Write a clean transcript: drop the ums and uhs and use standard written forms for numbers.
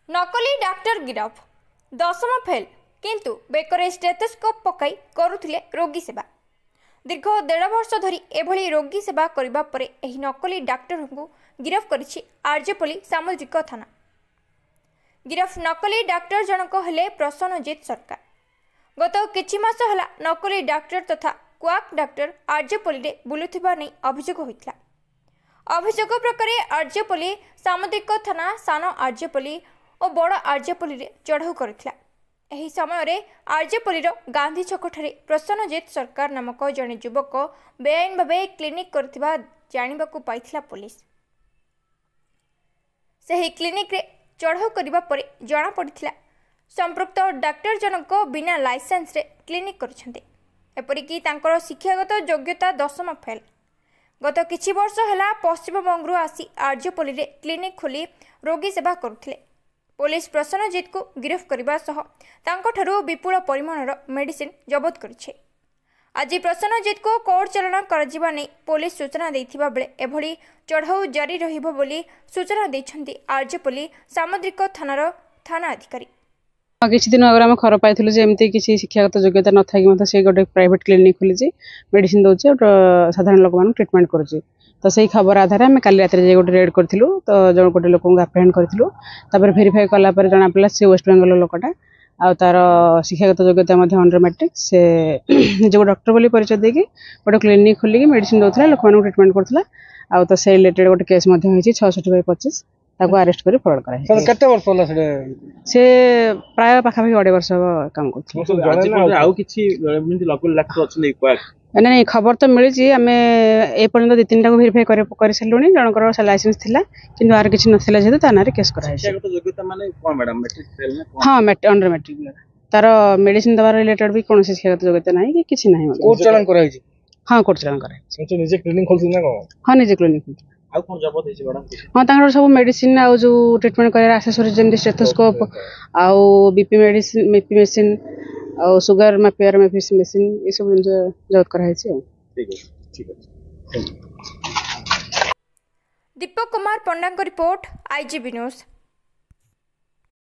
नकली doctor गिरफ 10ମ fail किंतु Bekare stethoscope पकाई करुथिले रोगी सेवा। दीर्घ 1.5 वर्ष धरी एभली रोगी सेवा करिबा परे एही नकली डाक्टर को गिरफ करिछि आरजेपल्ली सामुद्रिक थाना। गिरफ नकली डाक्टर जनक हेले प्रसन्नजीत सरकार। गत किछि मास हला नकली डाक्टर तथा क्वाक डाक्टर आरजेपल्ली रे बुलुथिबा नै अभियोग होइतला। अभियोग प्रकार आरजेपल्ली सामुद्रिक थाना सान आरजेपल्ली और बड़ आरजेपल्ली रे चढ़ाऊ करथिला। एही समय रे आरजेपल्ली गांधी छक ठारे प्रसन्नजीत सरकार नामक जने युवक बेआईन भावे क्लिनिक करथिबा जानिबाकू पाइथिला पुलिस। सही क्लिनिक रे चढ़ाऊ करिबा परे जाना पड़िथिला संपृक्त डाक्टर जनक बिना लाइसेंस रे क्लिनिक करछन्ते। एपरिकी तांकर शिक्षागत योग्यता 10ମ फेल। गत किछि वर्ष हला पश्चिमबंगरू आसी आरजेपल्ली रे क्लिनिक खोली रोगी सेवा करुथिले। पुलिस प्रसन्नजीत को गिरफ करने सह तांको विपुल परिमाणर मेडिसिन जबत करिछे। आज प्रसन्नजीत को कोर्ट चालाण करजिबा नै पुलिस सूचना देथिबा बेले एभली चढ़ाऊ जारी रहिबो बोली सूचना दैछन्ती आरजेपल्ली सामुद्रिक थानार थाना अधिकारी। किछि दिन अगर हम खबर पाइथिलु जे एमती किछि शिक्षागत योग्यता न थाकि मते से गोटे प्राइवेट क्लिनिक खोलिछि मेडिसिन दउछि और साधारण लोक मान ट्रीटमेंट करूछि। तो सही खबर आधार में काली रात गोटे रेड करूँ तो जो गोटे लोक आप्रेहेंड करूँ तापर भेरीफाई कलापर जना पड़ा से वेस्ट बेंगल लोकटा आ तार शिक्षागत योग्यता अंडर मैट्रिक से जो डॉक्टर बोली परिचय देकी गोटे क्लिनिक खोलिक मेडिसिन दौला लोक ट्रीटमेंट करूला। आ तो से रिलेटेड गोटे केस 665/25 ताको अरेस्ट कर फरवर्ड करा। केते वर्ष होला से प्राय पाखापाखि 2.5 वर्ष काम कर। नहीं खबर तो मिली आम एपर्यंत 2-3 को भेरीफाई कर सारूँ जनकर लाइसेंस थिला किंतु आर किसी नथिला जेतु ता नारे केस करा। हाँ अंडर मैट्रिक तार मेडिसिन दबार रिलेटेड भी कौन शिक्षागत योग्यता ना कि किसी ना। कोर्ट चालान कराई छी। हाँ कोर्ट चालान कराई। निजे क्लिनिक खोलथि ना को? हाँ निजे क्लिनिक खोलथि। आ कोन जबत हेछि मैडम? हाँ तांकर सब मेडिसिन आ जो ट्रीटमेंट करे एक्सेसरीज जेम स्टेथोस्कोप आ बीपी मेडिसिन बीपी मशीन और सुगर मैपियर मशीन ये सब जबत कराई छी। ठीक है। दीपक कुमार पंडा को रिपोर्ट आईजीबी न्यूज।